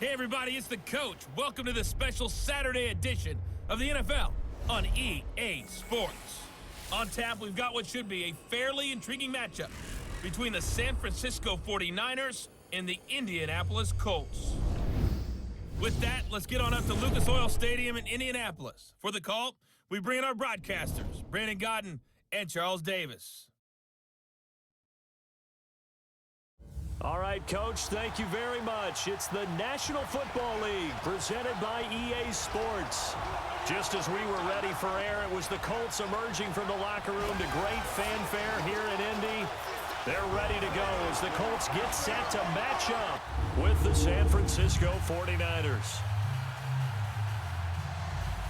Hey everybody, it's the coach. Welcome to the special Saturday edition of the NFL on EA Sports. On tap, we've got what should be a fairly intriguing matchup between the San Francisco 49ers and the Indianapolis Colts. With that, let's get on up to Lucas Oil Stadium in Indianapolis. For the call, we bring in our broadcasters, Brandon Godden and Charles Davis. All right, Coach, thank you very much. It's the National Football League presented by EA Sports. Just as we were ready for air, it was the Colts emerging from the locker room to great fanfare here in Indy. They're ready to go as the Colts get set to match up with the San Francisco 49ers.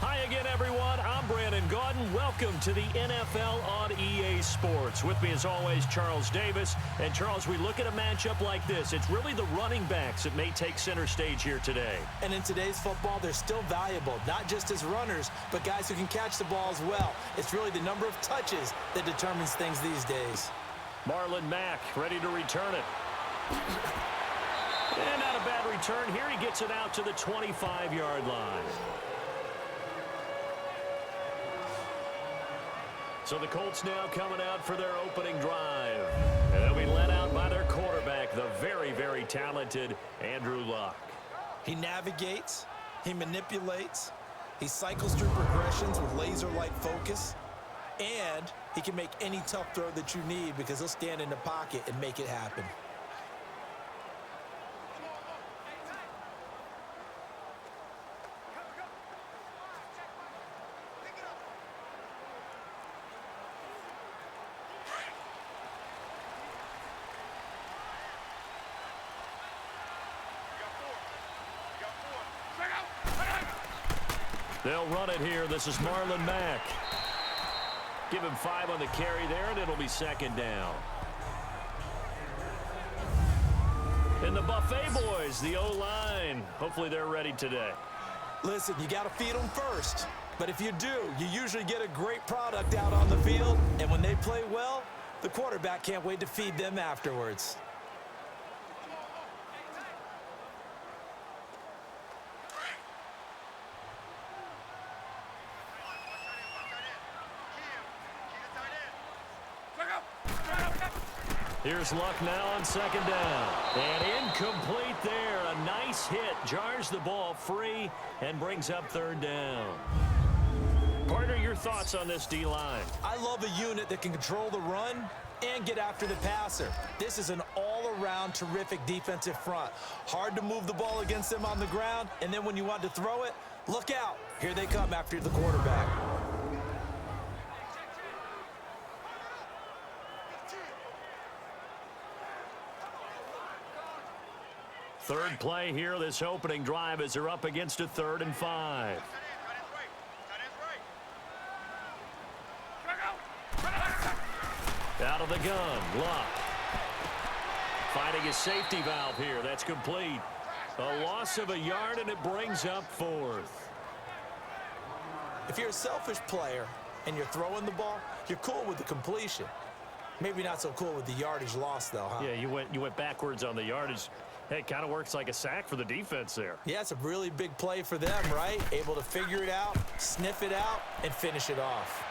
Hi again, everyone. I'm Brandon Godden. Welcome to the NFL on EA Sports. With me, as always, Charles Davis. And, Charles, we look at a matchup like this. It's really the running backs that may take center stage here today. And in today's football, they're still valuable, not just as runners, but guys who can catch the ball as well. It's really the number of touches that determines things these days. Marlon Mack ready to return it. And not a bad return here. He gets it out to the 25-yard line. So the Colts now coming out for their opening drive. And they'll be led out by their quarterback, the very, very talented Andrew Luck. He navigates, he manipulates, he cycles through progressions with laser-like focus, and he can make any tough throw that you need because he'll stand in the pocket and make it happen. They'll run it here. This is Marlon Mack. Give him 5 on the carry there, and it'll be second down. And the Buffet boys, the O-line. Hopefully they're ready today. Listen, you got to feed them first. But if you do, you usually get a great product out on the field. And when they play well, the quarterback can't wait to feed them afterwards. Here's Luck now on second down. And incomplete there. A nice hit. Jars the ball free and brings up third down. Partner, your thoughts on this D-line? I love a unit that can control the run and get after the passer. This is an all-around terrific defensive front. Hard to move the ball against them on the ground, and then when you want to throw it, look out. Here they come after the quarterback. Third play here, this opening drive, as they're up against a 3rd and 5. Out of the gun, Luck. Finding his safety valve here. That's complete. A loss of a yard, and it brings up 4th. If you're a selfish player and you're throwing the ball, you're cool with the completion. Maybe not so cool with the yardage loss, though, huh? Yeah, you went backwards on the yardage. Hey, it kind of works like a sack for the defense there. Yeah, it's a really big play for them, right? Able to figure it out, sniff it out, and finish it off.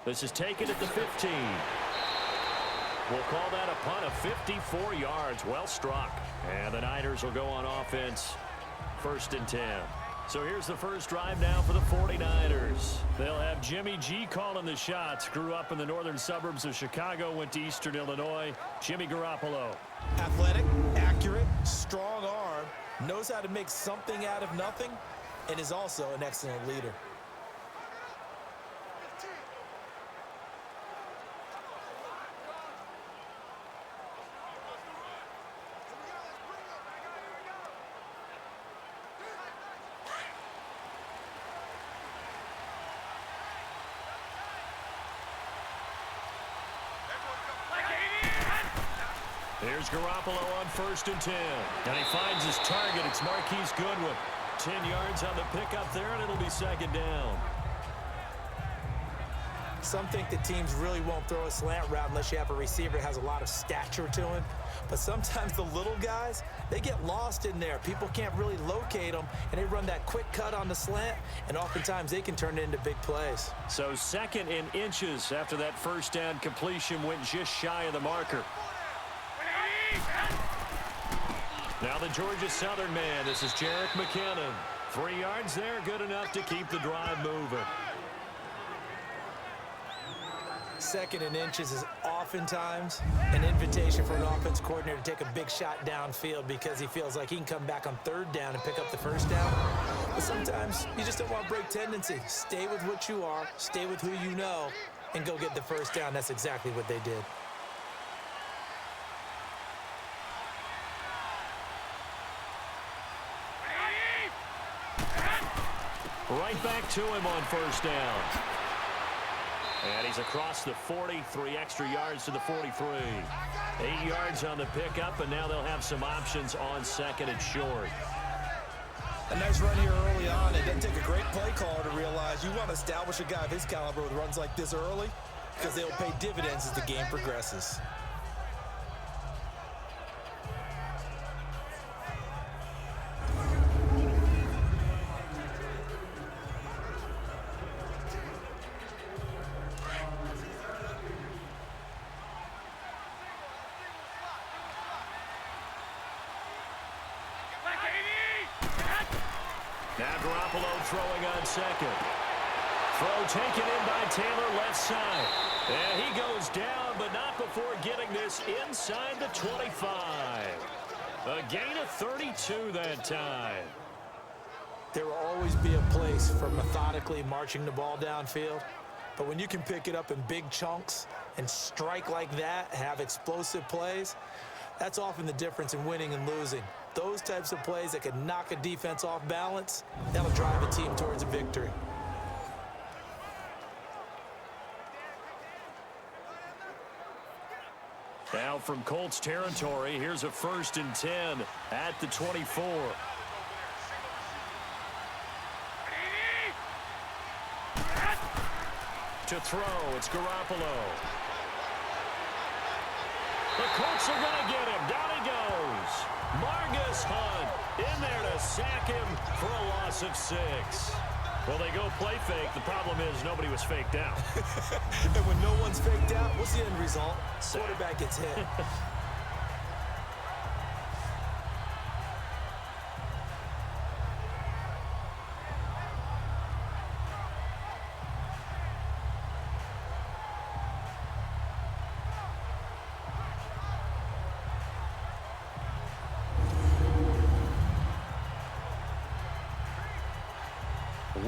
This is taken at the 15. We'll call that a punt of 54 yards. Well struck. And the Niners will go on offense. 1st and 10. So here's the first drive now for the 49ers. They'll have Jimmy G calling the shots. Grew up in the northern suburbs of Chicago, went to Eastern Illinois. Jimmy Garoppolo. Athletic, accurate, strong arm, knows how to make something out of nothing, and is also an excellent leader. Here's Garoppolo on 1st and 10. And he finds his target. It's Marquise Goodwin. 10 yards on the pickup there, and it'll be second down. some think that teams really won't throw a slant route unless you have a receiver that has a lot of stature to him. But sometimes the little guys, they get lost in there. People can't really locate them, and they run that quick cut on the slant, and oftentimes they can turn it into big plays. So 2nd and inches after that first down completion went just shy of the marker. Now the Georgia Southern man. This is Jerick McKinnon. 3 yards there, good enough to keep the drive moving. 2nd and inches is oftentimes an invitation for an offense coordinator to take a big shot downfield because he feels like he can come back on 3rd down and pick up the 1st down. But sometimes you just don't want to break tendency. Stay with what you are, stay with who you know, and go get the 1st down. That's exactly what they did. Right back to him on 1st down. And he's across the 40, 3 extra yards to the 43. 8 yards on the pickup, and now they'll have some options on 2nd and short. A nice run here early on. It doesn't take a great play caller to realize you want to establish a guy of his caliber with runs like this early because they'll pay dividends as the game progresses. Now Garoppolo throwing on 2nd. Throw taken in by Taylor left side. And he goes down, but not before getting this inside the 25. A gain of 32 that time. There will always be a place for methodically marching the ball downfield. But when you can pick it up in big chunks and strike like that, have explosive plays, that's often the difference in winning and losing. Those types of plays that can knock a defense off balance, that'll drive a team towards a victory. Now from Colts territory, here's a 1st and 10 at the 24. To throw, it's Garoppolo. The Colts are going to get him. Down he goes. Margus Hunt in there to sack him for a loss of 6. Well, they go play fake. The problem is nobody was faked out. And when no one's faked out, what's the end result? Quarterback gets hit.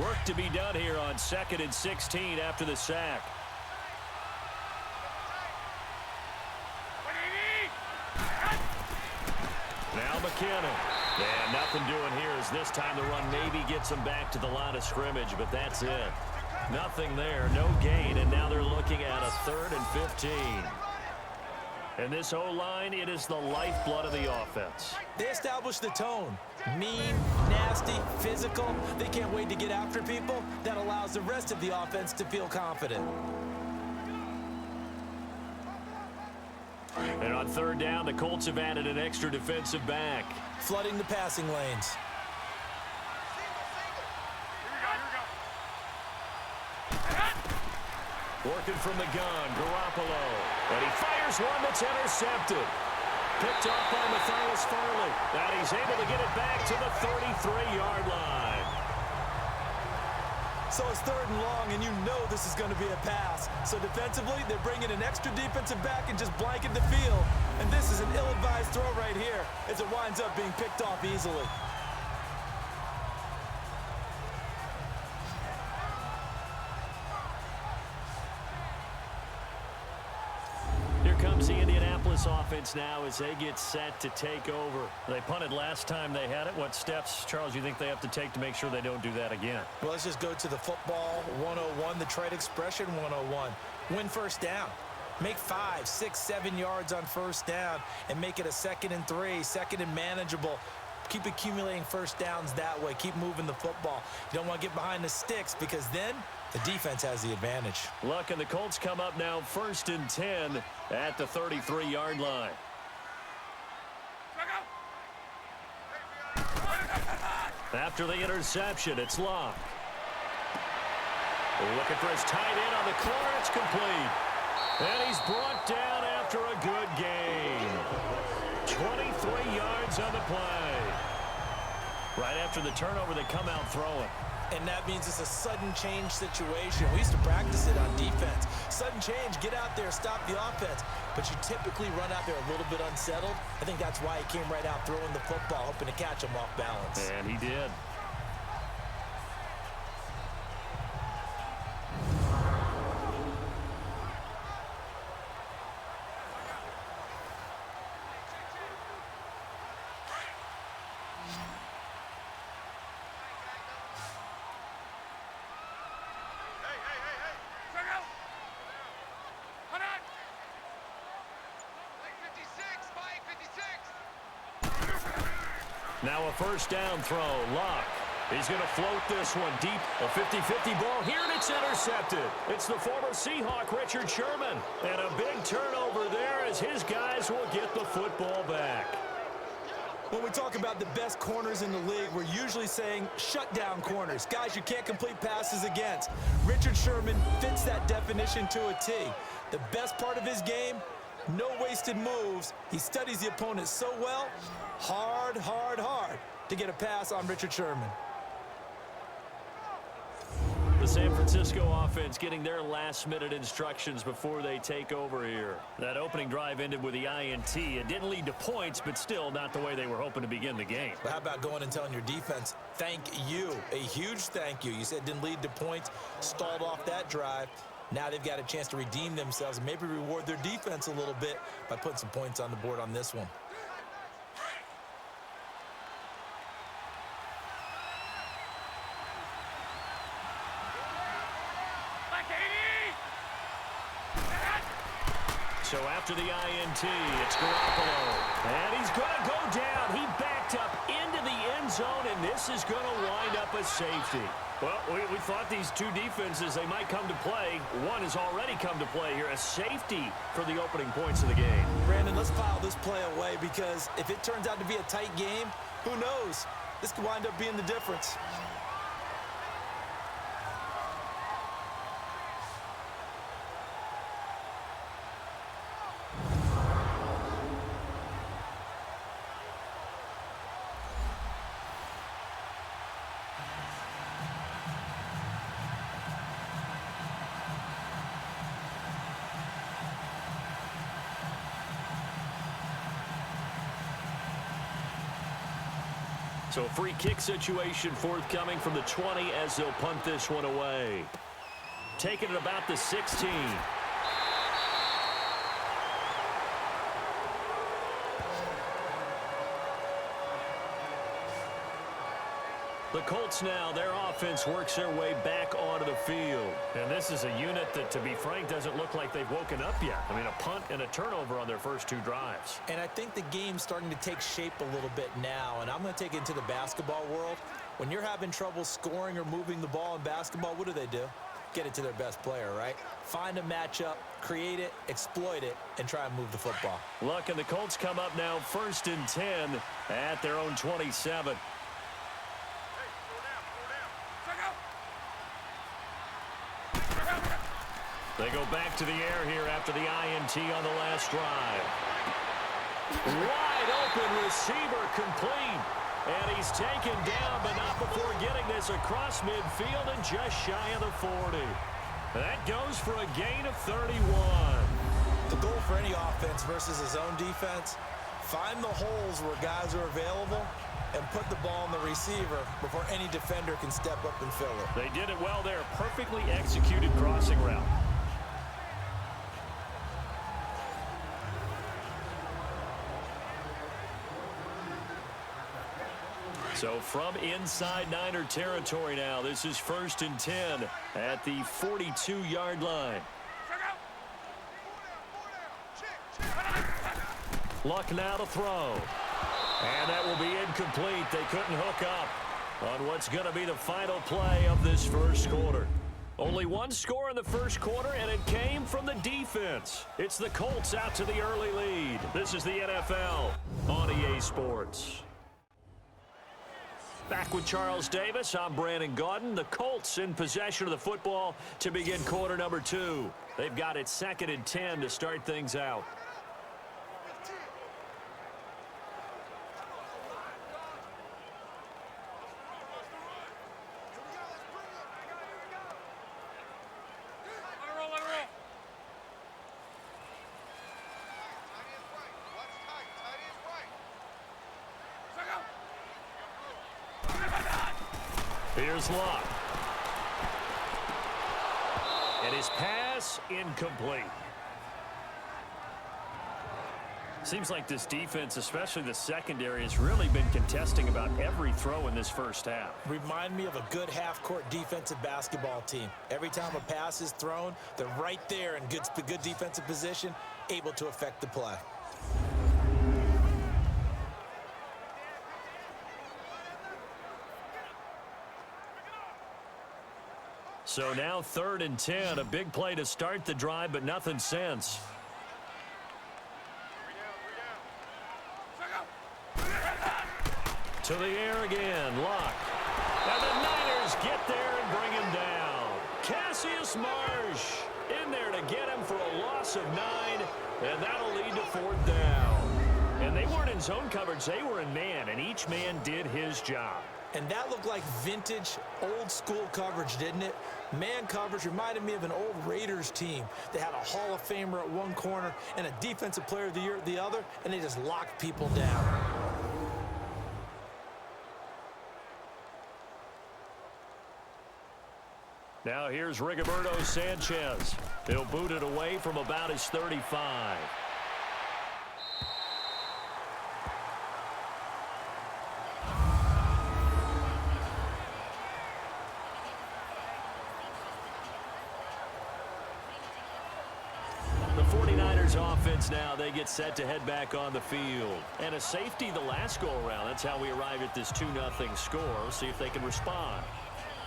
Work to be done here on 2nd and 16 after the sack. Now McKinnon. Yeah, nothing doing here as this time the run maybe gets him back to the line of scrimmage, but that's it. Nothing there, no gain, and now they're looking at a 3rd and 15. And this O-line, it is the lifeblood of the offense. They establish the tone. Mean, nasty, physical. They can't wait to get after people. That allows the rest of the offense to feel confident. And on 3rd down, the Colts have added an extra defensive back. Flooding the passing lanes. Working from the gun, Garoppolo. And he fires one that's intercepted. Picked off by Matthias Farley. And he's able to get it back to the 33-yard line. So it's 3rd and long, and you know this is going to be a pass. So defensively, they're bringing an extra defensive back and just blanket the field. And this is an ill-advised throw right here as it winds up being picked off easily. Here comes the Indianapolis offense now as they get set to take over. They punted last time they had it. What steps, Charles, you think they have to take to make sure they don't do that again? Well, let's just go to the football 101, the trade expression 101. Win 1st down. Make 5, 6, 7 yards on 1st down and make it a 2nd and 3, 2nd and manageable. Keep accumulating 1st downs that way. Keep moving the football. You don't want to get behind the sticks because then The defense has the advantage. Luck and the Colts come up now 1st and 10 at the 33-yard line. After the interception, it's Luck. Looking for his tight end on the corner. It's complete. And he's brought down after a good gain. 23 yards on the play. Right after the turnover, they come out throwing. And that means it's a sudden change situation. We used to practice it on defense. Sudden change, get out there, stop the offense. But you typically run out there a little bit unsettled. I think that's why he came right out throwing the football, hoping to catch him off balance. And he did. Now a first down throw. Luck. He's going to float this one deep. A 50-50 ball here, and it's intercepted. It's the former Seahawk, Richard Sherman. And a big turnover there as his guys will get the football back. When we talk about the best corners in the league, we're usually saying shutdown corners. Guys you can't complete passes against. Richard Sherman fits that definition to a T. The best part of his game, no wasted moves. He studies the opponent so well. Hard to get a pass on Richard Sherman. The San Francisco offense getting their last-minute instructions before they take over here. That opening drive ended with the INT. It didn't lead to points, but still not the way they were hoping to begin the game. But how about going and telling your defense, thank you, a huge thank you. You said it didn't lead to points, stalled off that drive. Now they've got a chance to redeem themselves and maybe reward their defense a little bit by putting some points on the board on this one. So after the INT, it's Garoppolo. And he's going to go down. He backed up into the end zone, and this is going to wind up a safety. Well, we thought these two defenses, they might come to play. One has already come to play here, a safety for the opening points of the game. Brandon, let's file this play away because if it turns out to be a tight game, who knows? This could wind up being the difference. So a free kick situation forthcoming from the 20 as they'll punt this one away. Taking it about the 16. The Colts now, their offense works their way back onto the field. And this is a unit that, to be frank, doesn't look like they've woken up yet. I mean, a punt and a turnover on their first two drives. And I think the game's starting to take shape a little bit now. And I'm going to take it into the basketball world. When you're having trouble scoring or moving the ball in basketball, what do? Get it to their best player, right? Find a matchup, create it, exploit it, and try and move the football. Luck and the Colts come up now 1st and 10 at their own 27. They go back to the air here after the INT on the last drive. Wide open receiver complete. And he's taken down, but not before getting this across midfield and just shy of the 40. That goes for a gain of 31. The goal for any offense versus his own defense, find the holes where guys are available and put the ball on the receiver before any defender can step up and fill it. They did it well there. Perfectly executed crossing route. So from inside Niner territory now, this is 1st and 10 at the 42-yard line. Luck now to throw. And that will be incomplete. They couldn't hook up on what's going to be the final play of this first quarter. Only one score in the first quarter, and it came from the defense. It's the Colts out to the early lead. This is the NFL on EA Sports. Back with Charles Davis, I'm Brandon Gaudin. The Colts in possession of the football to begin quarter number 2. They've got it 2nd and 10 to start things out. Here's Luck. And his pass incomplete. Seems like this defense, especially the secondary, has really been contesting about every throw in this first half. Remind me of a good half-court defensive basketball team. Every time a pass is thrown, they're right there in good defensive position, able to affect the play. So now 3rd and 10, a big play to start the drive, but nothing since. To the air again, Luck. And the Niners get there and bring him down. Cassius Marsh in there to get him for a loss of 9, and that'll lead to 4th down. And they weren't in zone coverage, they were in man, and each man did his job. And that looked like vintage, old-school coverage, didn't it? Man coverage reminded me of an old Raiders team. They had a Hall of Famer at one corner and a Defensive Player of the Year at the other, and they just locked people down. Now here's Rigoberto Sanchez. He'll boot it away from about his 35. Offense now, they get set to head back on the field. And a safety the last go-around. That's how we arrive at this 2-0 score. See if they can respond.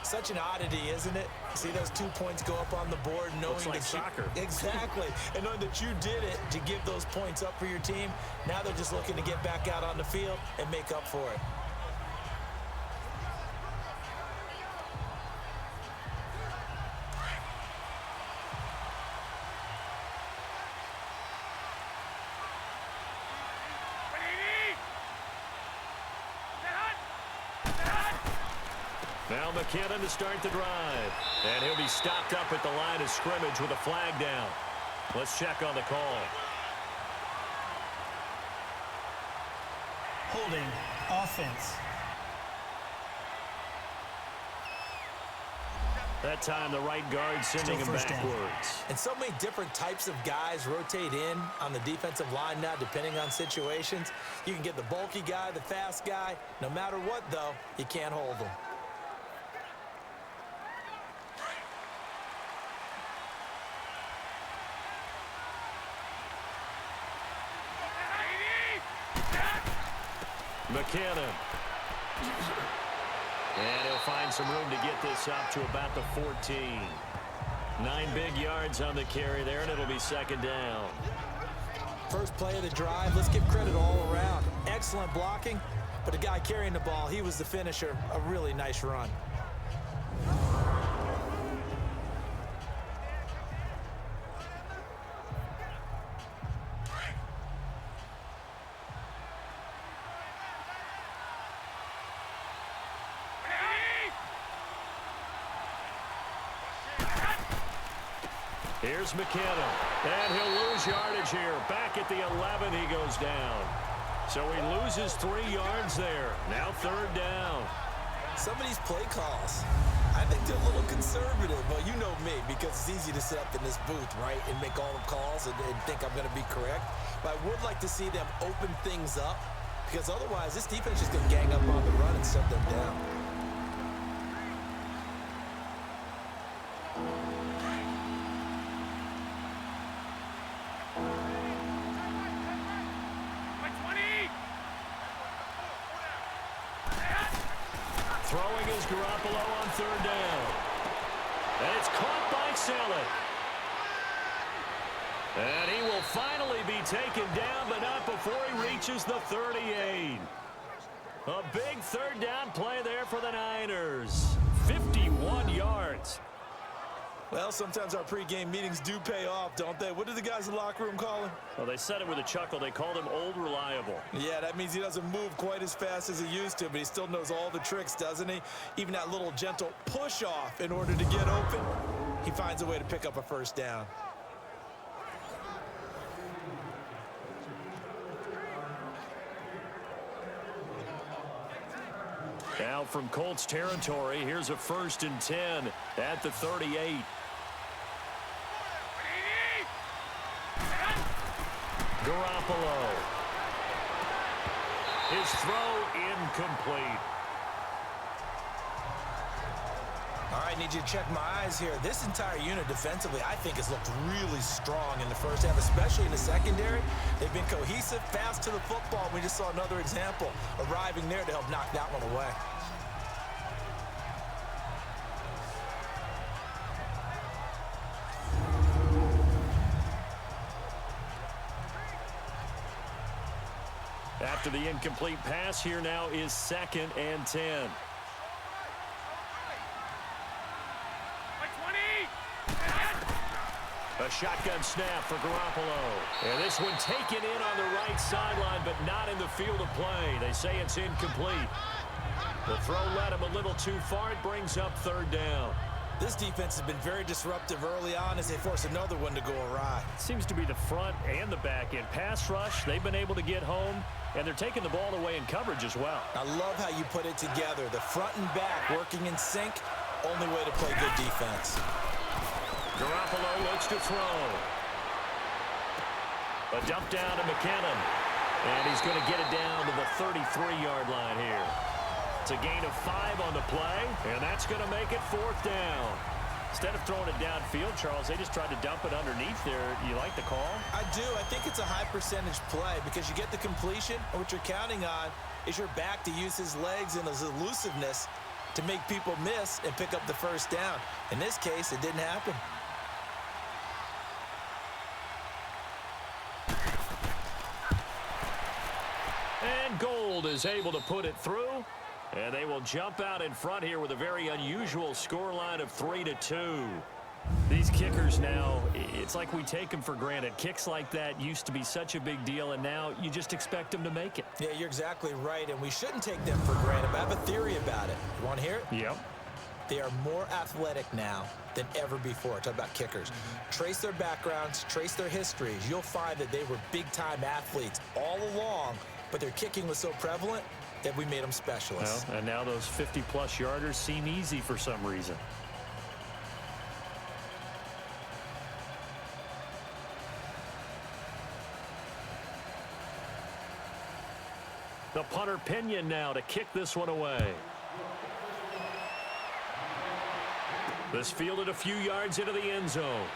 Such an oddity, isn't it? See those 2 points go up on the board, knowing looks like soccer. Exactly. And knowing that you did it to give those points up for your team. Now they're just looking to get back out on the field and make up for it. Now McKinnon to start the drive. And he'll be stopped up at the line of scrimmage with a flag down. Let's check on the call. Holding offense. That time the right guard sending him backwards. And so many different types of guys rotate in on the defensive line now, depending on situations. You can get the bulky guy, the fast guy. No matter what, though, you can't hold them. McKinnon. And he'll find some room to get this up to about the 14. 9 big yards on the carry there, and it'll be 2nd down. First play of the drive, let's give credit all around. Excellent blocking, but the guy carrying the ball, he was the finisher. A really nice run. Here's McKinnon, and he'll lose yardage here. Back at the 11, he goes down. So he loses 3 yards there. Now 3rd down. Some of these play calls, I think they're a little conservative. Well, you know me, because it's easy to sit up in this booth, right, and make all the calls and think I'm going to be correct. But I would like to see them open things up, because otherwise this defense is going to gang up on the run and shut them down. Throwing is Garoppolo on 3rd down. And it's caught by Ssylka. And he will finally be taken down, but not before he reaches the 38. A big third down play there for the Niners. 51 yards. Well, sometimes our pregame meetings do pay off, don't they? What did the guys in the locker room call him? Well, they said it with a chuckle. They called him Old Reliable. Yeah, that means he doesn't move quite as fast as he used to, but he still knows all the tricks, doesn't he? Even that little gentle push-off in order to get open, he finds a way to pick up a first down. Now from Colts territory, here's a 1st and 10 at the 38. Garoppolo. His throw incomplete. All right, need you to check my eyes here. This entire unit defensively, I think, has looked really strong in the first half, especially in the secondary. They've been cohesive, fast to the football. We just saw another example arriving there to help knock that one away. After the incomplete pass, here now is 2nd and 10. A shotgun snap for Garoppolo. And this one taken in on the right sideline, but not in the field of play. They say it's incomplete. The throw led him a little too far. It brings up 3rd down. This defense has been very disruptive early on as they force another one to go awry. Seems to be the front and the back end. Pass rush, they've been able to get home, and they're taking the ball away in coverage as well. I love how you put it together. The front and back working in sync. Only way to play good defense. Garoppolo looks to throw. A dump down to McKinnon. And he's going to get it down to the 33-yard line here. It's a gain of 5 on the play, and that's going to make it 4th down. Instead of throwing it downfield, Charles, they just tried to dump it underneath there. You like the call? I do. I think it's a high-percentage play because you get the completion, and what you're counting on is your back to use his legs and his elusiveness to make people miss and pick up the first down. In this case, it didn't happen. And Gold is able to put it through. And they will jump out in front here with a very unusual scoreline of 3-2. These kickers now, it's like we take them for granted. Kicks like that used to be such a big deal, and now you just expect them to make it. Yeah, you're exactly right, and we shouldn't take them for granted, but I have a theory about it. You want to hear it? Yep. They are more athletic now than ever before. Talk about kickers. Trace their backgrounds, trace their histories. You'll find that they were big-time athletes all along, but their kicking was so prevalent that we made them specialists. Well, and now those 50-plus yarders seem easy for some reason. The punter Pinion now to kick this one away. This fielded a few yards into the end zone.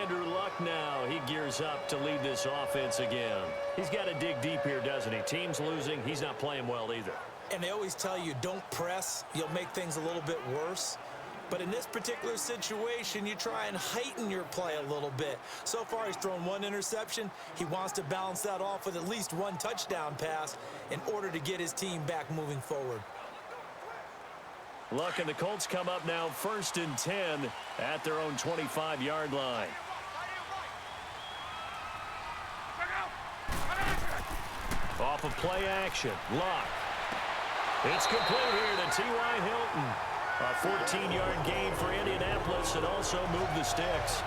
Andrew Luck now, he gears up to lead this offense again. He's got to dig deep here, doesn't he? Team's losing. He's not playing well either. And they always tell you, don't press. You'll make things a little bit worse. But in this particular situation, you try and heighten your play a little bit. So far, he's thrown 1 interception. He wants to balance that off with at least 1 touchdown pass in order to get his team back moving forward. Luck and the Colts come up now 1st and 10 at their own 25-yard line. Off of play action, Luck. It's complete here to T.Y. Hilton. A 14-yard gain for Indianapolis and also moved the sticks.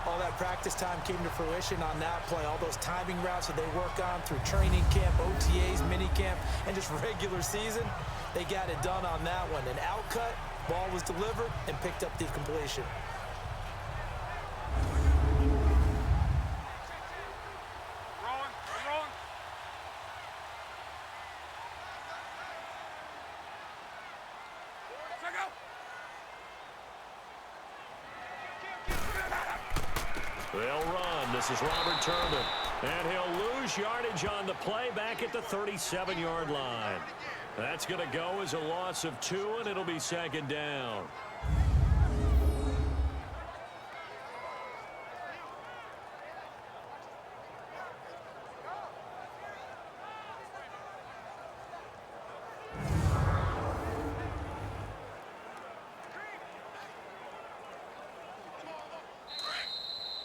All that practice time came to fruition on that play. All those timing routes that they work on through training camp, OTAs, minicamp, and just regular season, they got it done on that one. An outcut, ball was delivered, and picked up the completion. They'll run. This is Robert Turman. And he'll lose yardage on the play back at the 37-yard line. That's going to go as a loss of 2, and it'll be second down.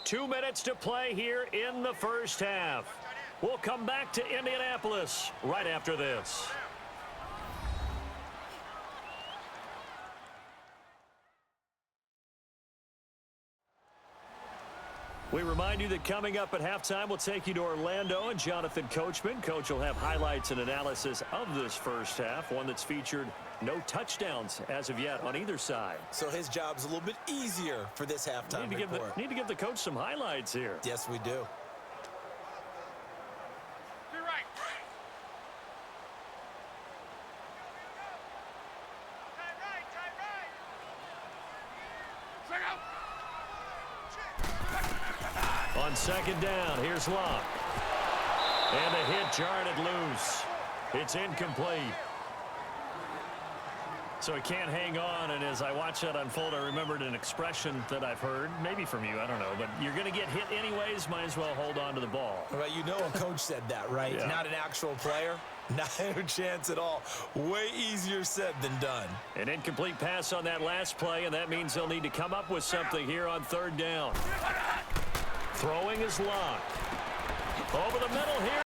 Two minutes to play here in the first half. We'll come back to Indianapolis right after this. We remind you that coming up at halftime, we'll take you to Orlando and Jonathan Coachman. Coach will have highlights and analysis of this first half, one that's featured no touchdowns as of yet on either side. So his job's a little bit easier for this halftime report. Need to give the coach some highlights here. Yes, we do. On second down, here's Locke. And a hit jarred it loose. It's incomplete. So he can't hang on, and as I watch that unfold, I remembered an expression that I've heard, maybe from you, I don't know, but you're going to get hit anyways, might as well hold on to the ball. Right, you know a coach said that, right? Yeah. Not an actual player. Not a chance at all. Way easier said than done. An incomplete pass on that last play, and that means they'll need to come up with something here on third down. Throwing is Locke. Over the middle here.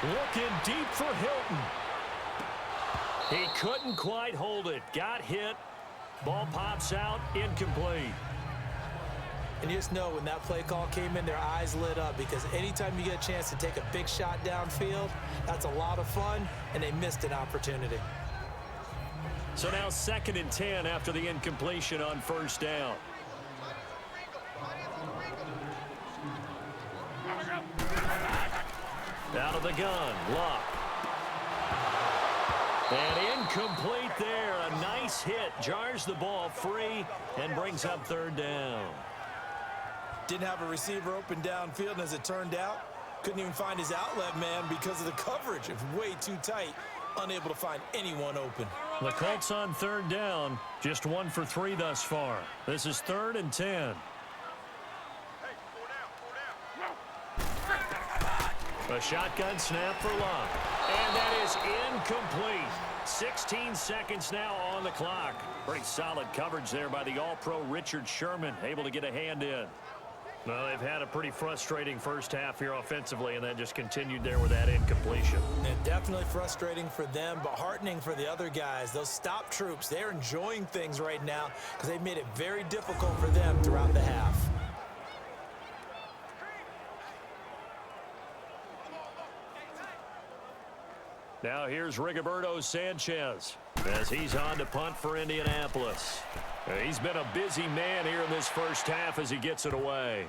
Looking deep for Hilton. He couldn't quite hold it. Got hit. Ball pops out. Incomplete. And you just know when that play call came in, their eyes lit up, because anytime you get a chance to take a big shot downfield, that's a lot of fun, and they missed an opportunity. So now 2nd and 10 after the incompletion on first down. Out of the gun, Luck. And incomplete there. A nice hit. Jars the ball free and brings up 3rd down. Didn't have a receiver open downfield, and as it turned out, couldn't even find his outlet man because of the coverage. It was way too tight, unable to find anyone open. The Colts on 3rd down, just 1 for 3 thus far. This is 3rd and 10. A shotgun snap for Luck. And that is incomplete. 16 seconds now on the clock. Pretty solid coverage there by the All-Pro Richard Sherman, able to get a hand in. Well, they've had a pretty frustrating first half here offensively, and then just continued there with that incompletion. And definitely frustrating for them, but heartening for the other guys. Those stop troops, they're enjoying things right now because they've made it very difficult for them throughout the half. Now here's Rigoberto Sanchez as he's on to punt for Indianapolis. He's been a busy man here in this first half as he gets it away.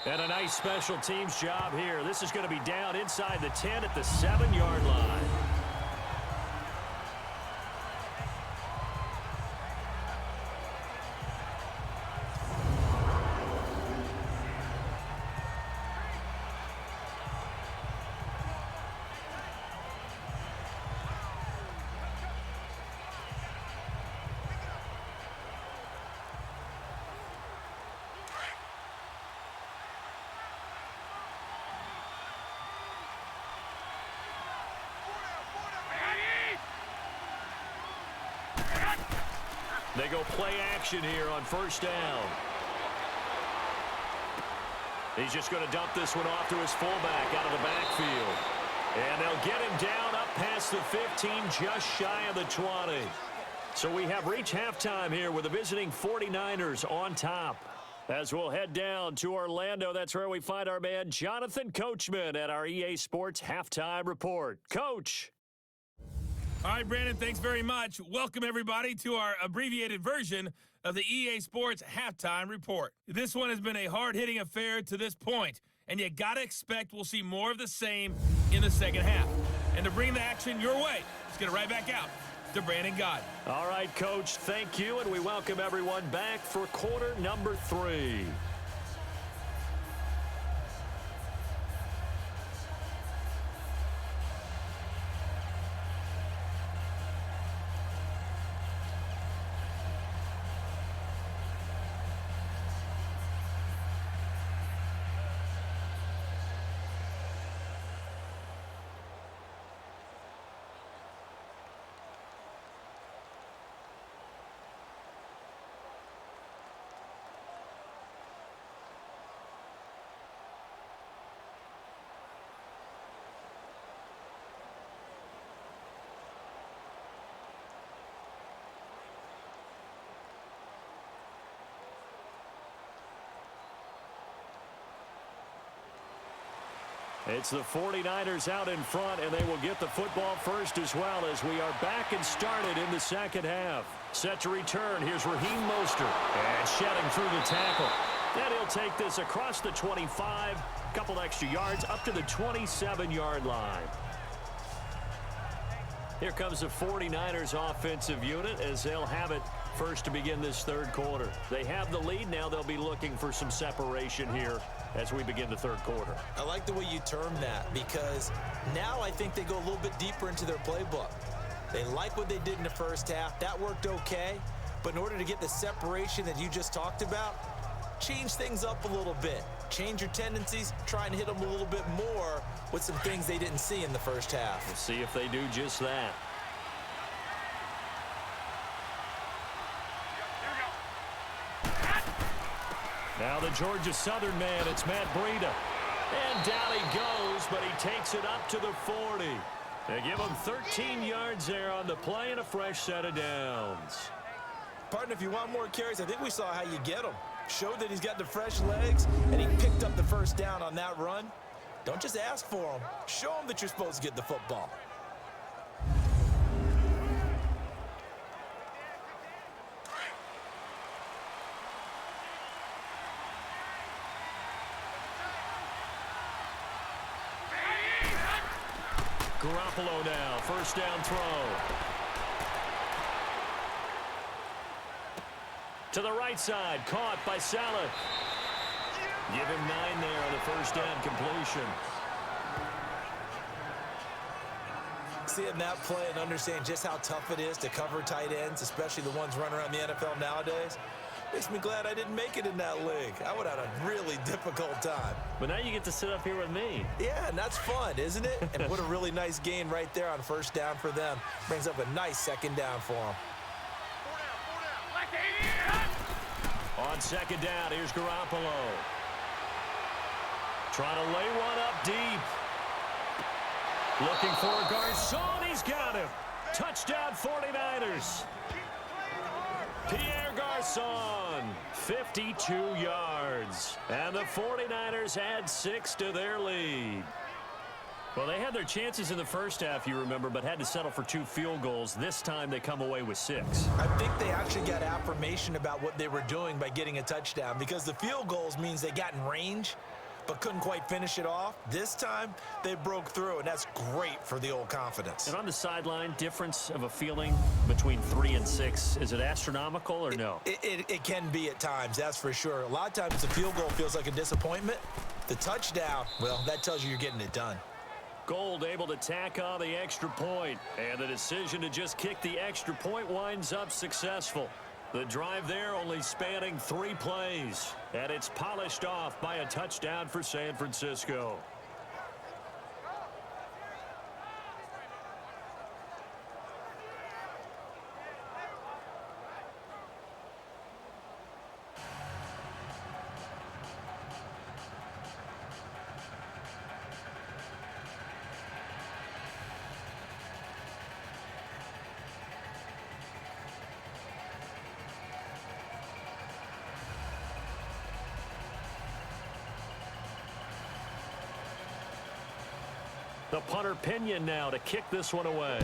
And a nice special teams job here. This is going to be down inside the 10 at the 7-yard line. They go play action here on first down. He's just going to dump this one off to his fullback out of the backfield. And they'll get him down up past the 15, just shy of the 20. So we have reached halftime here with the visiting 49ers on top. As we'll head down to Orlando, that's where we find our man Jonathan Coachman at our EA Sports Halftime Report. Coach. All right, Brandon, thanks very much. Welcome, everybody, to our abbreviated version of the EA Sports Halftime Report. This one has been a hard-hitting affair to this point, and you got to expect we'll see more of the same in the second half. And to bring the action your way, let's get it right back out to Brandon Gaudin. All right, Coach, thank you, and we welcome everyone back for quarter number 3. It's the 49ers out in front, and they will get the football first as well as we are back and started in the second half. Set to return. Here's Raheem Mostert. And shedding through the tackle. And he'll take this across the 25, a couple extra yards up to the 27-yard line. Here comes the 49ers offensive unit as they'll have it first to begin this third quarter. They have the lead. Now they'll be looking for some separation here as we begin the third quarter. I like the way you term that, because now I think they go a little bit deeper into their playbook. They like what they did in the first half. That worked okay. But in order to get the separation that you just talked about, change things up a little bit. Change your tendencies, try and hit them a little bit more with some things they didn't see in the first half. We'll see if they do just that. Now the Georgia Southern man, it's Matt Breida. And down he goes, but he takes it up to the 40. They give him 13 yards there on the play and a fresh set of downs. Partner, if you want more carries, I think we saw how you get them. Showed that he's got the fresh legs, and he picked up the first down on that run. Don't just ask for them. Show them that you're supposed to get the football. Garoppolo now, first down throw. To the right side, caught by Salah. Give him 9 there on the first down completion. Seeing that play and understanding just how tough it is to cover tight ends, especially the ones running around the NFL nowadays, makes me glad I didn't make it in that league. I would have had a really difficult time. But now you get to sit up here with me. Yeah, and that's fun, isn't it? And what a really nice gain right there on first down for them. Brings up a nice second down for them. On second down, here's Garoppolo. Trying to lay one up deep. Looking for Garçon. He's got him. Touchdown 49ers. Pierre Garçon, 52 yards. And the 49ers add 6 to their lead. Well, they had their chances in the first half, you remember, but had to settle for 2 field goals. This time they come away with 6. I think they actually got affirmation about what they were doing by getting a touchdown, because the field goals means they got in range but couldn't quite finish it off. This time they broke through, and that's great for the old confidence. And on the sideline, difference of a feeling between 3 and 6, is it astronomical or no? It can be at times, that's for sure. A lot of times the field goal feels like a disappointment. The touchdown, well, that tells you you're getting it done. Gold able to tack on the extra point, and the decision to just kick the extra point winds up successful. The drive there only spanning 3 plays, and it's polished off by a touchdown for San Francisco. The punter Pinion now to kick this one away.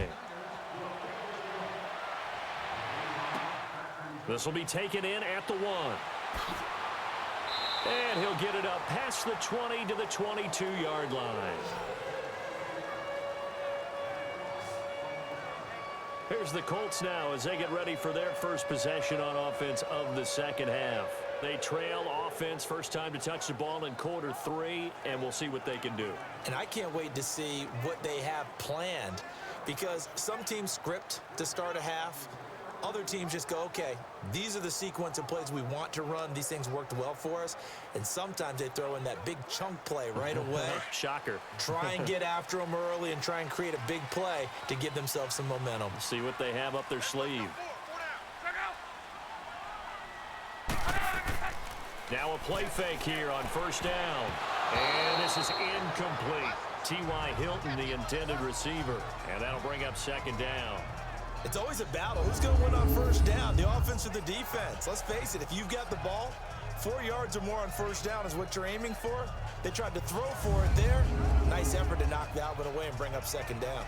This will be taken in at the 1. And he'll get it up past the 20 to the 22-yard line. Here's the Colts now as they get ready for their first possession on offense of the second half. They trail offense, first time to touch the ball in quarter 3, and we'll see what they can do. And I can't wait to see what they have planned, because some teams script to start a half. Other teams just go, okay, these are the sequence of plays we want to run. These things worked well for us. And sometimes they throw in that big chunk play right away. Shocker. Try and get after them early and try and create a big play to give themselves some momentum. See what they have up their sleeve. Now a play fake here on first down. And this is incomplete. T.Y. Hilton, the intended receiver. And that'll bring up second down. It's always a battle. Who's going to win on first down, the offense or the defense? Let's face it, if you've got the ball, 4 yards or more on first down is what you're aiming for. They tried to throw for it there. Nice effort to knock that one away and bring up second down.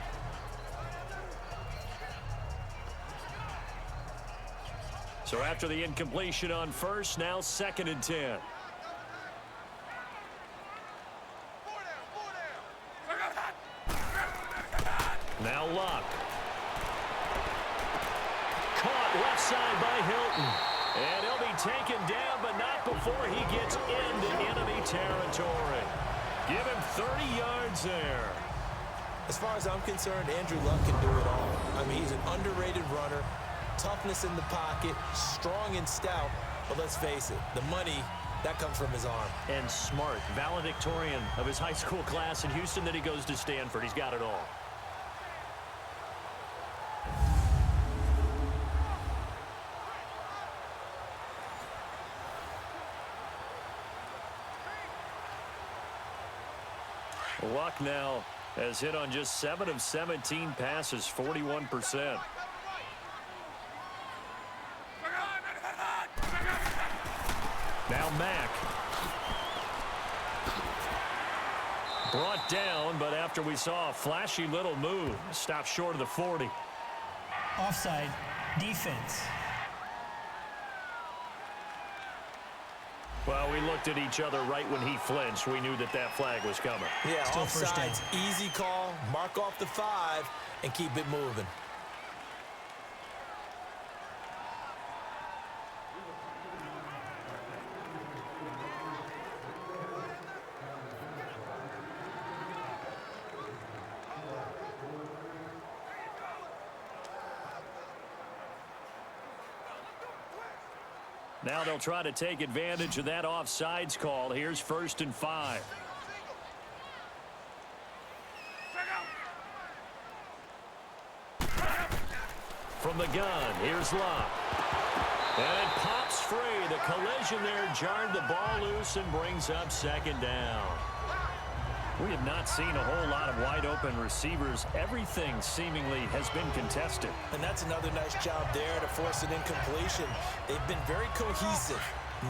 So after the incompletion on first, now 2nd and 10. Now Luck. Caught left side by Hilton. And he'll be taken down, but not before he gets into enemy territory. Give him 30 yards there. As far as I'm concerned, Andrew Luck can do it all. I mean, he's an underrated runner. Toughness in the pocket, strong and stout, but let's face it, the money, that comes from his arm. And smart, valedictorian of his high school class in Houston, then he goes to Stanford. He's got it all. Luck now has hit on just 7 of 17 passes, 41%. Now Mack. Brought down, but after we saw a flashy little move, stopped short of the 40. Offside. Defense. Well, we looked at each other right when he flinched. We knew that that flag was coming. Yeah, Still first down. offside's easy call. Mark off the 5 and keep it moving. Now they'll try to take advantage of that offsides call. Here's 1st and 5. From the gun, here's Luck. And it pops free. The collision there jarred the ball loose and brings up 2nd down. We have not seen a whole lot of wide-open receivers. Everything seemingly has been contested. And that's another nice job there to force an incompletion. They've been very cohesive,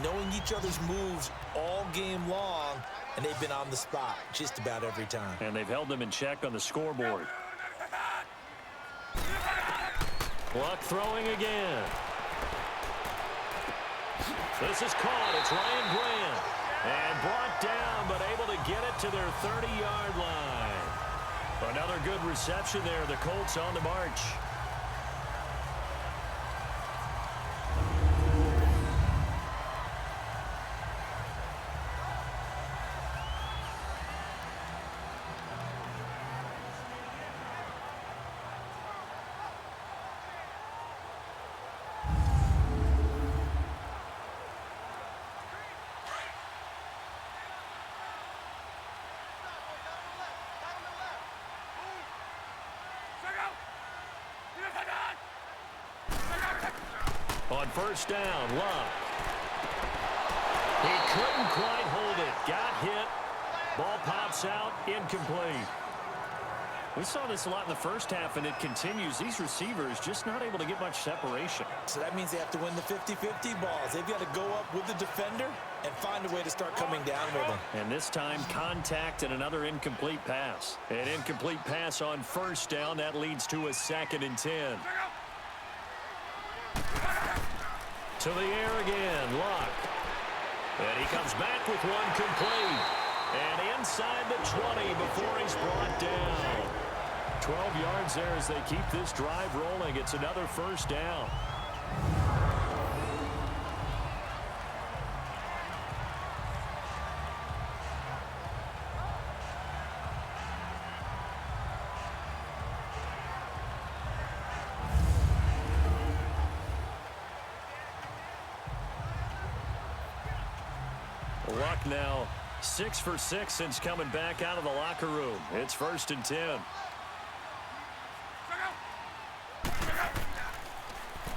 knowing each other's moves all game long, and they've been on the spot just about every time. And they've held them in check on the scoreboard. Luck throwing again. This is caught. It's Ryan Grant. And brought down, but able to get it to their 30-yard line. Another good reception there. The Colts on the march. On 1st down, Luck. He couldn't quite hold it. Got hit. Ball pops out. Incomplete. We saw this a lot in the first half, and it continues. These receivers just not able to get much separation. So that means they have to win the 50-50 balls. They've got to go up with the defender and find a way to start coming down with them. And this time, contact and another incomplete pass. An incomplete pass on 1st down. That leads to a 2nd and 10. To the air again, Luck. And he comes back with one complete. And inside the 20 before he's brought down. 12 yards there as they keep this drive rolling. It's another 1st down. Luck now 6 for 6 since coming back out of the locker room. It's 1st and 10.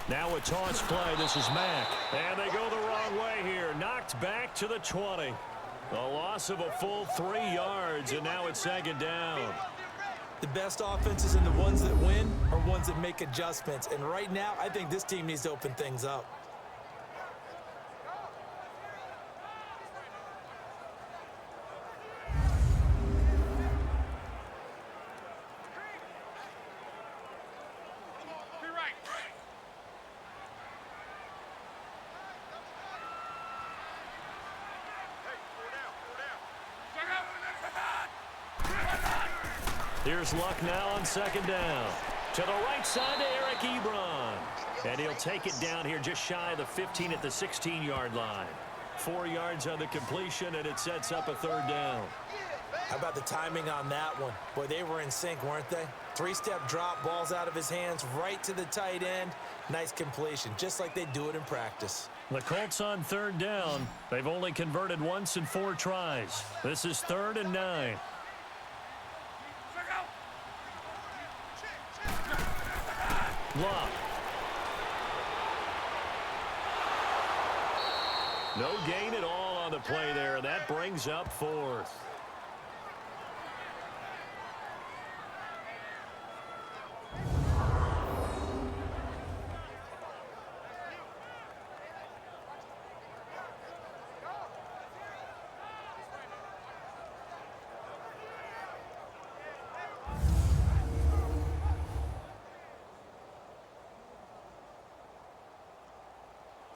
Now a toss play. This is Mack. And they go the wrong way here. Knocked back to the 20. A loss of a full 3 yards, and now it's 2nd down. The best offenses and the ones that win are ones that make adjustments. And right now, I think this team needs to open things up. Here's Luck now on 2nd down. To the right side to Eric Ebron. And he'll take it down here just shy of the 15 at the 16-yard line. 4 yards on the completion, and it sets up a 3rd down. How about the timing on that one? Boy, they were in sync, weren't they? 3-step drop, balls out of his hands, right to the tight end. Nice completion, just like they do it in practice. The Colts on 3rd down. They've only converted once in 4 tries. This is 3rd and 9. Luck. No gain at all on the play there. That brings up 4th.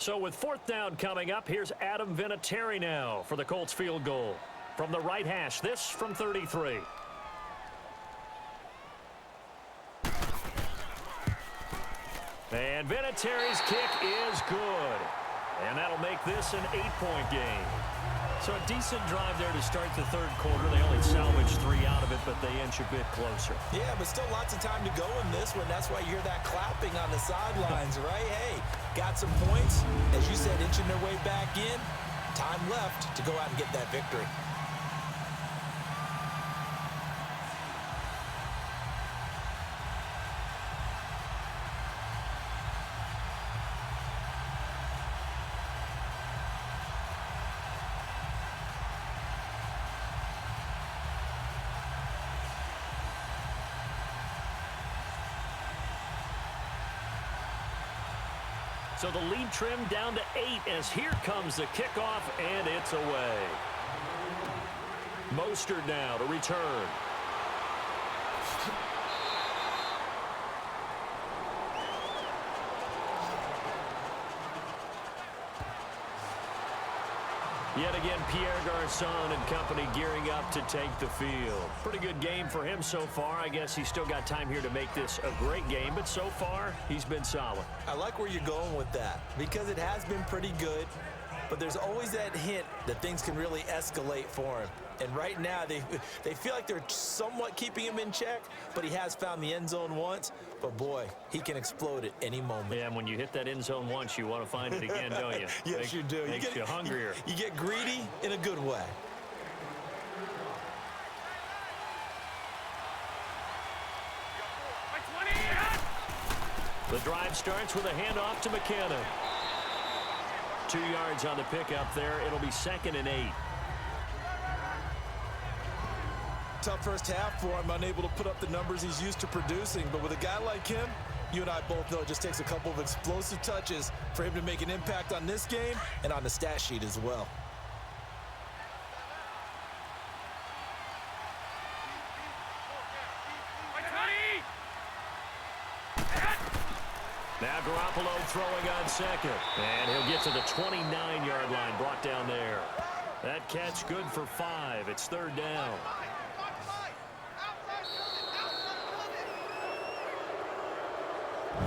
So with fourth down coming up, here's Adam Vinatieri now for the Colts field goal. From the right hash, this from 33. And Vinatieri's kick is good. And that'll make this an 8-point game. So a decent drive there to start the third quarter. They only salvaged 3 out of it, but they inch a bit closer. Yeah, but still lots of time to go in this one. That's why you hear that clapping on the sidelines, right? Hey, got some points. As you said, inching their way back in. Time left to go out and get that victory. So the lead trimmed down to 8 as here comes the kickoff, and it's away. Mostert now to return. Yet again, Pierre Garçon and company gearing up to take the field. Pretty good game for him so far. I guess he's still got time here to make this a great game, but so far, he's been solid. I like where you're going with that because it has been pretty good, but there's always that hint that things can really escalate for him. And right now, they feel like they're somewhat keeping him in check, but he has found the end zone once. But, boy, he can explode at any moment. Yeah, and when you hit that end zone once, you want to find it again, don't you? Yes, you do. Makes you hungrier. You get greedy in a good way. The drive starts with a handoff to McKenna. 2 yards on the pickup there. It'll be 2nd and 8. Tough first half for him, unable to put up the numbers he's used to producing. But with a guy like him, you and I both know it just takes a couple of explosive touches for him to make an impact on this game and on the stat sheet as well. Now Garoppolo throwing on 2nd. And he'll get to the 29-yard line, brought down there. That catch good for 5. It's 3rd down.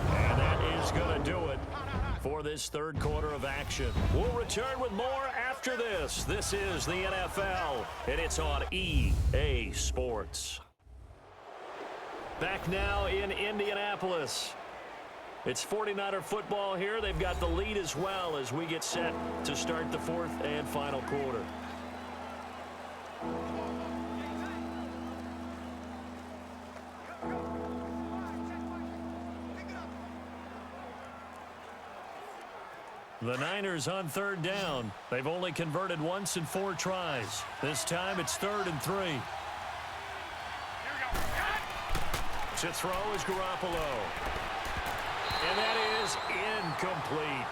And that is going to do it for this third quarter of action. We'll return with more after this. This is the NFL, and it's on EA Sports. Back now in Indianapolis. It's 49er football here. They've got the lead as well as we get set to start the fourth and final quarter. The Niners on 3rd down. They've only converted once in 4 tries. This time it's 3rd and 3. To throw is Garoppolo. And that is incomplete.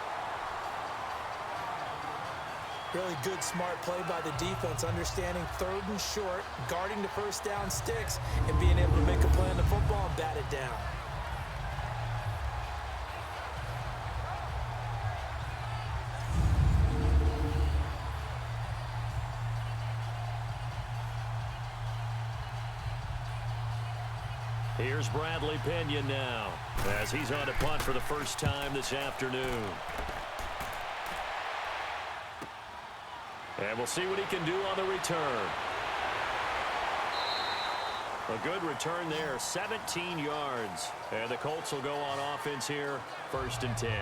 Really good, smart play by the defense, understanding 3rd and short, guarding the first down sticks, and being able to make a play on the football and bat it down. Here's Bradley Pinion now as he's on to punt for the first time this afternoon. And we'll see what he can do on the return. A good return there, 17 yards. And the Colts will go on offense here, 1st and 10.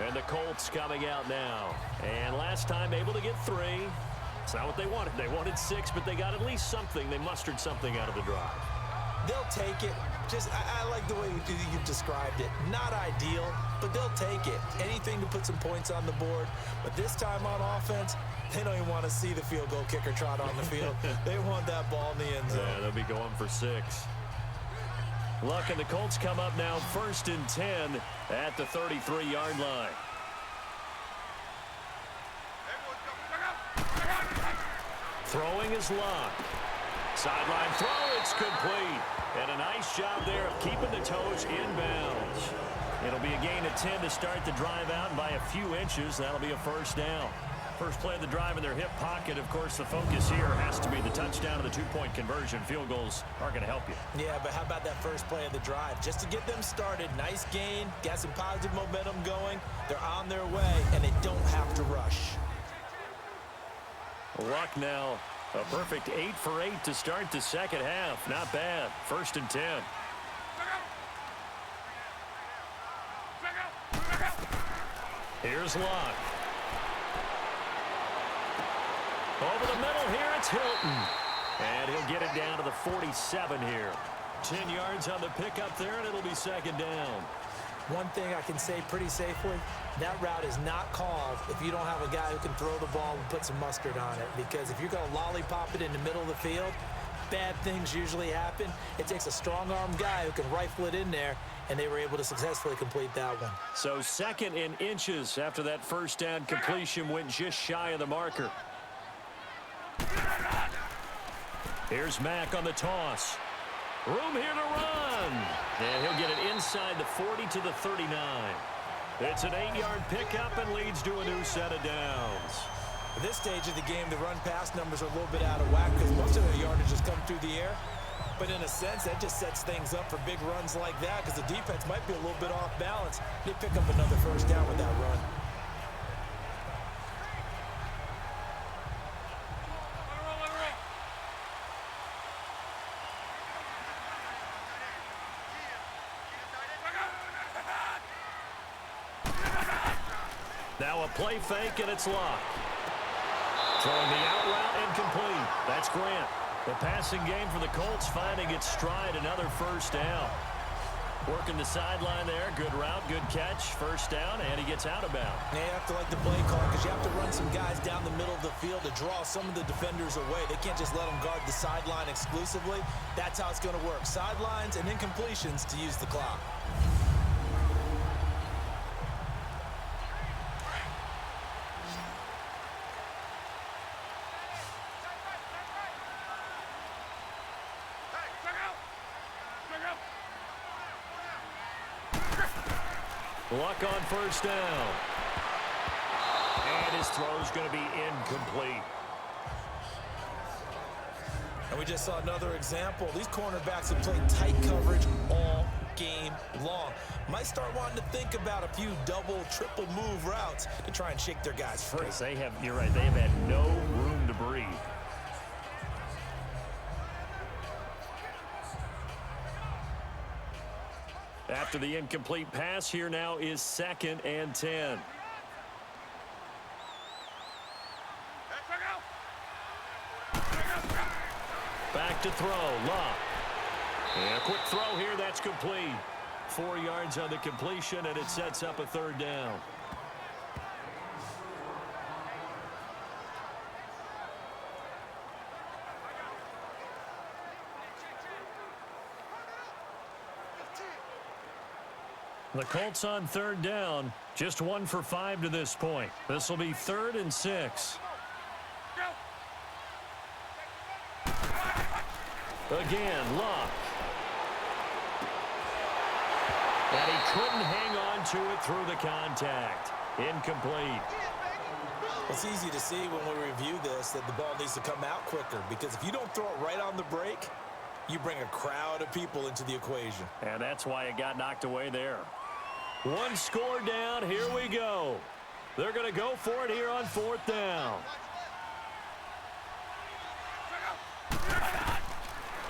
And the Colts coming out now. And last time able to get 3. It's not what they wanted. They wanted 6, but they got at least something. They mustered something out of the drive. They'll take it. Just, I like the way you've described it. Not ideal, but they'll take it. Anything to put some points on the board. But this time on offense, they don't even want to see the field goal kicker trot on the field. They want that ball in the end zone. Yeah, they'll be going for 6. Luck and the Colts come up now 1st and 10 at the 33-yard line. Throwing is Luck. Sideline throw, it's complete. And a nice job there of keeping the toes inbounds. It'll be a gain of 10 to start the drive out, and by a few inches, that'll be a first down. First play of the drive in their hip pocket. Of course, the focus here has to be the touchdown and the two-point conversion. Field goals aren't going to help you. Yeah, but how about that first play of the drive? Just to get them started, nice gain, got some positive momentum going. They're on their way, and they don't have to rush. Luck now, a perfect 8 for 8 to start the second half. Not bad. 1st and 10. Here's Luck. Over the middle here, it's Hilton. And he'll get it down to the 47 here. 10 yards on the pickup there, and it'll be second down. One thing I can say pretty safely, that route is not called if you don't have a guy who can throw the ball and put some mustard on it. Because if you're going to lollipop it in the middle of the field, bad things usually happen. It takes a strong-armed guy who can rifle it in there, and they were able to successfully complete that one. So 2nd in inches after that first down completion went just shy of the marker. Here's Mack on the toss. Room here to run. And he'll get it inside the 40 to the 39. It's an 8-yard pickup and leads to a new set of downs. At this stage of the game, the run-pass numbers are a little bit out of whack because most of their yardage has come through the air. But in a sense, that just sets things up for big runs like that because the defense might be a little bit off balance. They pick up another first down with that run. Now a play fake, and it's Luck. Throwing the out route incomplete. That's Grant. The passing game for the Colts finding its stride, another first down. Working the sideline there. Good route, good catch. First down, and he gets out of bounds. They have to like the play call because you have to run some guys down the middle of the field to draw some of the defenders away. They can't just let them guard the sideline exclusively. That's how it's going to work. Sidelines and incompletions to use the clock. Luck on first down. And his throw's going to be incomplete. And we just saw another example. These cornerbacks have played tight coverage all game long. Might start wanting to think about a few double, triple move routes to try and shake their guys free. They have, you're right, they have had no room to breathe. After the incomplete pass, here now is 2nd and 10. Back to throw, Luck. And a quick throw here, that's complete. 4 yards on the completion, and it sets up a third down. The Colts on third down, just 1 for 5 to this point. This will be 3rd and 6. Again, Luck. And he couldn't hang on to it through the contact. Incomplete. It's easy to see when we review this that the ball needs to come out quicker because if you don't throw it right on the break, you bring a crowd of people into the equation. And that's why it got knocked away there. 1 score down. Here we go. They're going to go for it here on 4th down.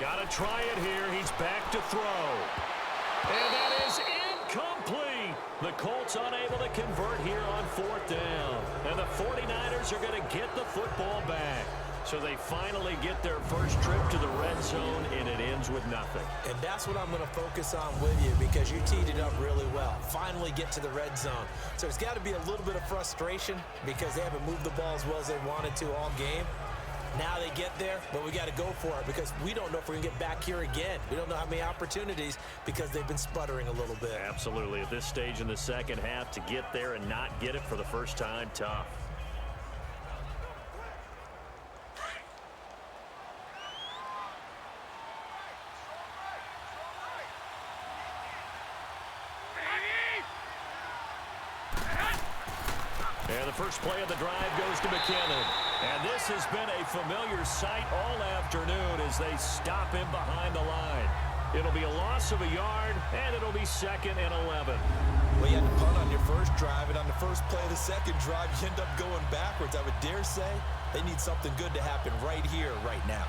Got to try it here. He's back to throw. And that is incomplete. The Colts unable to convert here on 4th down. And the 49ers are going to get the football back. So they finally get their first trip to the red zone, and it ends with nothing. And that's what I'm going to focus on with you because you teed it up really well. Finally get to the red zone. So there's got to be a little bit of frustration because they haven't moved the ball as well as they wanted to all game. Now they get there, but we got to go for it because we don't know if we're going to get back here again. We don't know how many opportunities because they've been sputtering a little bit. Absolutely. At this stage in the second half, to get there and not get it for the first time, tough. And the first play of the drive goes to McKinnon. And this has been a familiar sight all afternoon as they stop him behind the line. It'll be a loss of a yard, and it'll be 2nd and 11. Well, you had to punt on your first drive, and on the first play of the second drive, you end up going backwards. I would dare say they need something good to happen right here, right now.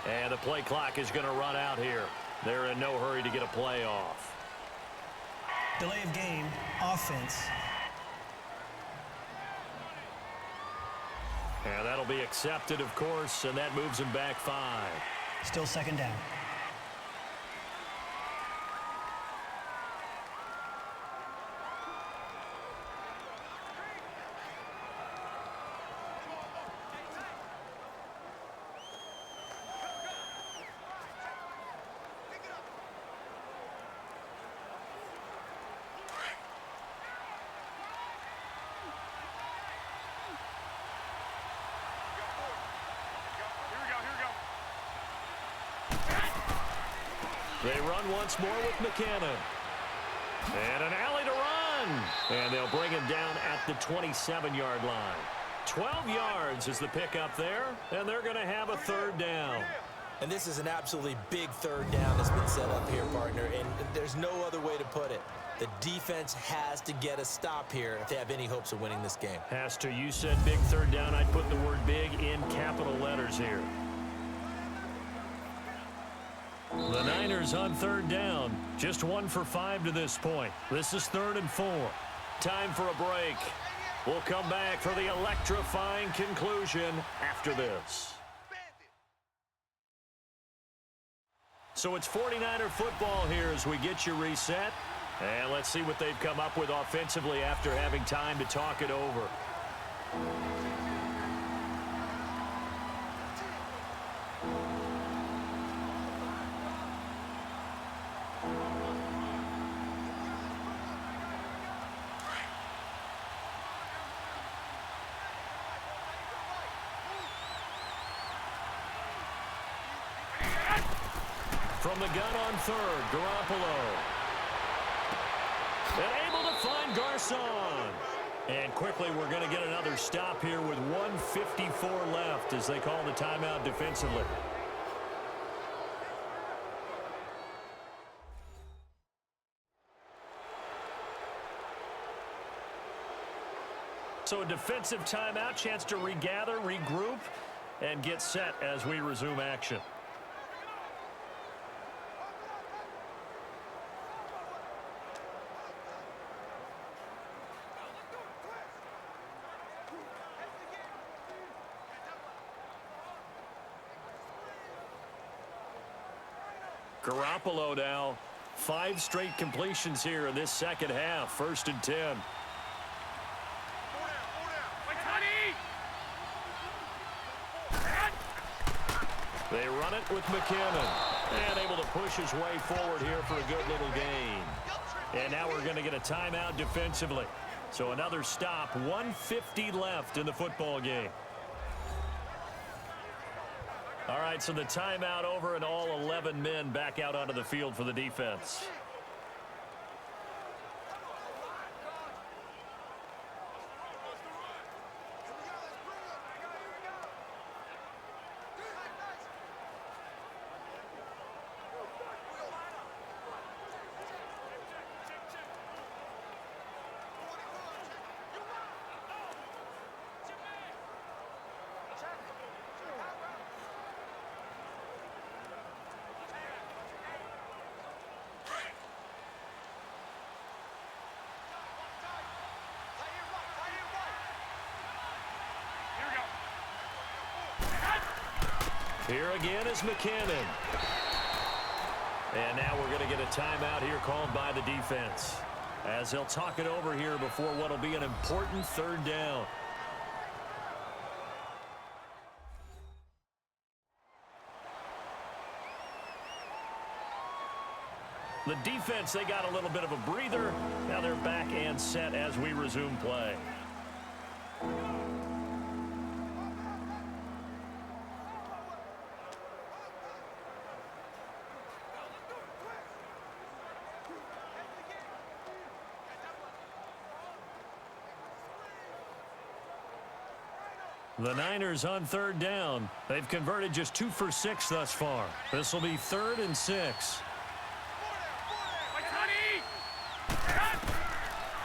And the play clock is going to run out here. They're in no hurry to get a play off. Delay of game, offense. And that'll be accepted, of course, and that moves him back 5. Still 2nd down. They run once more with McKinnon. And an alley to run. And they'll bring him down at the 27-yard line. 12 yards is the pickup there, and they're going to have a 3rd down. And this is an absolutely big 3rd down that's been set up here, partner, and there's no other way to put it. The defense has to get a stop here if they have any hopes of winning this game. Has to. You said big 3rd down. I'd put the word big in capital letters here. The Niners on 3rd down. Just 1 for 5 to this point. This is 3rd and 4. Time for a break. We'll come back for the electrifying conclusion after this. So it's 49er football here as we get you reset. And let's see what they've come up with offensively after having time to talk it over. From the gun on 3rd, Garoppolo. And able to find Garcon. And quickly we're going to get another stop here with 1:54 left as they call the timeout defensively. So a defensive timeout, chance to regather, regroup, and get set as we resume action. Garoppolo now, 5 straight completions here in this second half. 1st and 10. They run it with McKinnon. And able to push his way forward here for a good little gain. And now we're going to get a timeout defensively. So another stop, 1:50 left in the football game. All right, so the timeout over and all 11 men back out onto the field for the defense. Here again is McKinnon. And now we're going to get a timeout here called by the defense as they'll talk it over here before what will be an important 3rd down. The defense offense, they got a little bit of a breather. Now they're back and set as we resume play. The Niners on third down. They've converted just 2 for 6 thus far. This will be 3rd and 6.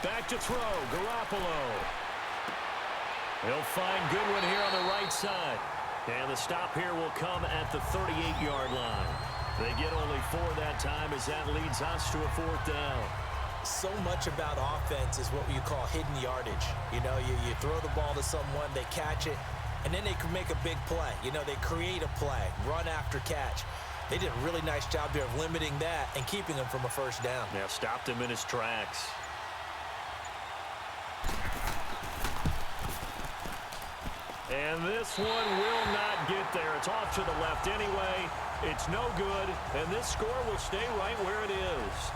Back to throw, Garoppolo. He'll find Goodwin here on the right side. And the stop here will come at the 38-yard line. They get only 4 that time as that leads us to a 4th down. So much about offense is what you call hidden yardage. You know, you throw the ball to someone, they catch it, and then they can make a big play. You know, they create a play, run after catch. They did a really nice job there of limiting that and keeping him from a 1st down. Yeah, stopped him in his tracks. And this one will not get there. It's off to the left anyway. It's no good, and this score will stay right where it is.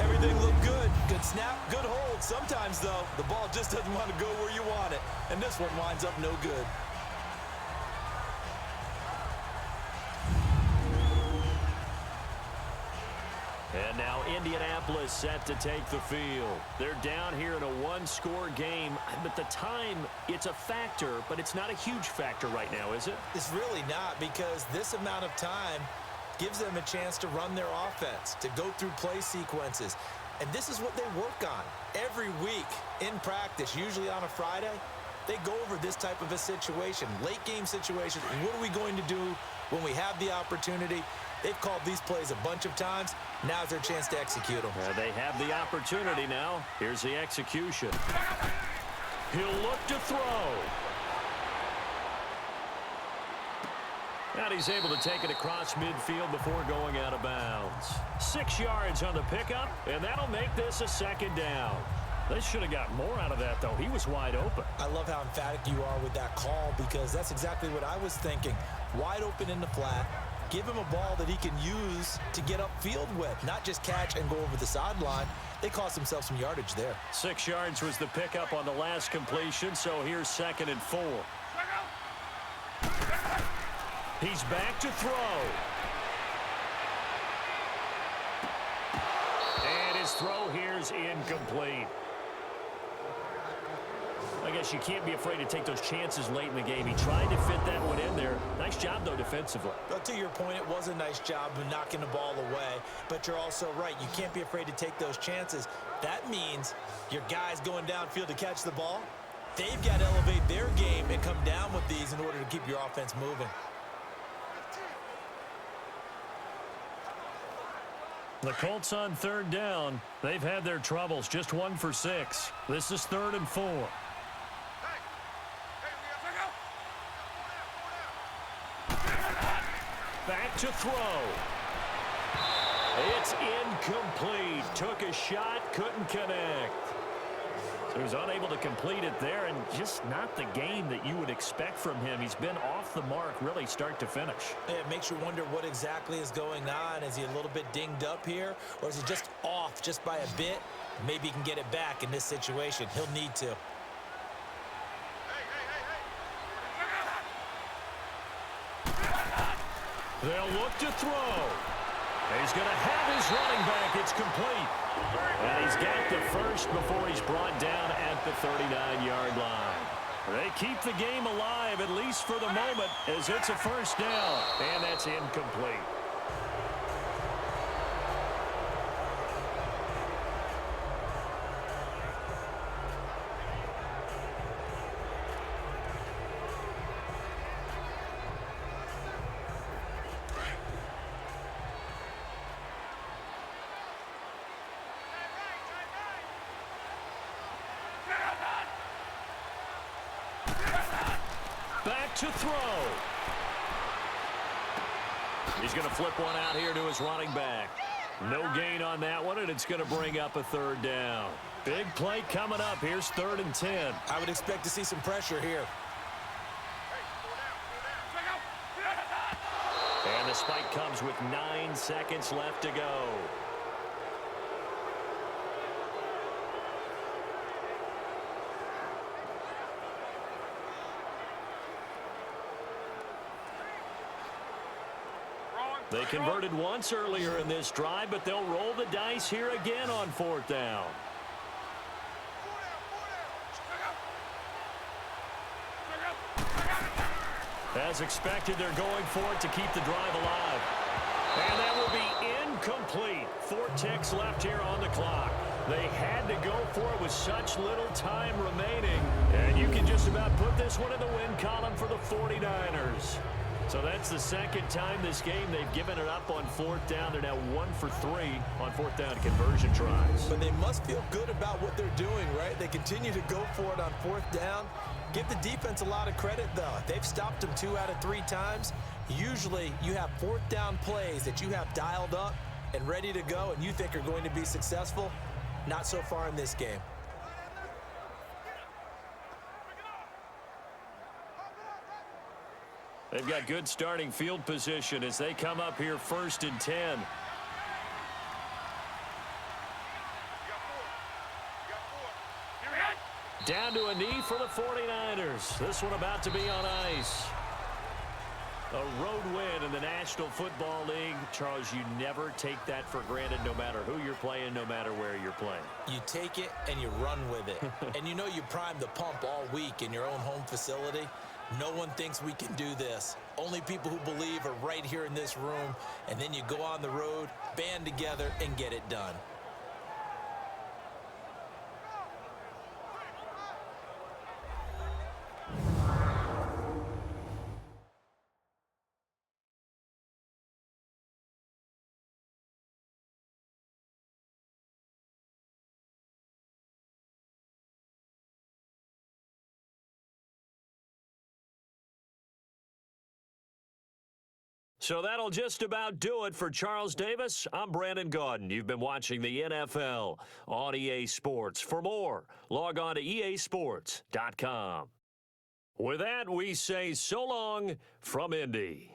Everything looked good. Good snap, good hold. Sometimes, though, the ball just doesn't want to go where you want it. And this one winds up no good. And now Indianapolis set to take the field. They're down here in a 1-score game. But the time, it's a factor, but it's not a huge factor right now, is it? It's really not, because this amount of time gives them a chance to run their offense, to go through play sequences. And this is what they work on every week in practice, usually on a Friday. They go over this type of a situation, late game situation. What are we going to do when we have the opportunity? They've called these plays a bunch of times. Now's their chance to execute them. They have the opportunity now. Here's the execution. He'll look to throw. And he's able to take it across midfield before going out of bounds. 6 yards on the pickup, and that'll make this a 2nd down. They should have got more out of that, though. He was wide open. I love how emphatic you are with that call, because that's exactly what I was thinking. Wide open in the flat. Give him a ball that he can use to get upfield with, not just catch and go over the sideline. They cost themselves some yardage there. 6 yards was the pickup on the last completion, so here's 2nd and 4. He's back to throw. And his throw here's incomplete. I guess you can't be afraid to take those chances late in the game. He tried to fit that one in there. Nice job, though, defensively. But to your point, it was a nice job of knocking the ball away. But you're also right. You can't be afraid to take those chances. That means your guys going downfield to catch the ball, they've got to elevate their game and come down with these in order to keep your offense moving. The Colts on 3rd down. They've had their troubles. Just 1 for 6. This is 3rd and 4. Back to throw. It's incomplete. Took a shot, couldn't connect. So he was unable to complete it there, and just not the game that you would expect from him. He's been off the mark really start to finish. It makes you wonder what exactly is going on. Is he a little bit dinged up here, or is he just off just by a bit? Maybe he can get it back in this situation. He'll need to. They'll look to throw. He's going to have his running back. It's complete. And he's got the first before he's brought down at the 39-yard line. They keep the game alive, at least for the moment, as it's a 1st down. And that's incomplete. Back to throw. He's going to flip one out here to his running back. No gain on that one, and it's going to bring up a 3rd down. Big play coming up. Here's 3rd and 10. I would expect to see some pressure here. And the spike comes with 9 seconds left to go. They converted once earlier in this drive, but they'll roll the dice here again on 4th down. As expected, they're going for it to keep the drive alive. And that will be incomplete. 4 ticks left here on the clock. They had to go for it with such little time remaining. And you can just about put this one in the win column for the 49ers. So that's the second time this game they've given it up on 4th down. They're now 1 for 3 on 4th down conversion tries. But they must feel good about what they're doing, right? They continue to go for it on 4th down. Give the defense a lot of credit, though. They've stopped them 2 out of 3 times. Usually, you have 4th down plays that you have dialed up and ready to go and you think are going to be successful. Not so far in this game. They've got good starting field position as they come up here 1st and 10. Down to a knee for the 49ers. This one about to be on ice. A road win in the National Football League. Charles, you never take that for granted no matter who you're playing, no matter where you're playing. You take it and you run with it. And you know you primed the pump all week in your own home facility. No one thinks we can do this. Only people who believe are right here in this room. And then you go on the road, band together, and get it done. So that'll just about do it for Charles Davis. I'm Brandon Gaudin. You've been watching the NFL on EA Sports. For more, log on to easports.com. With that, we say so long from Indy.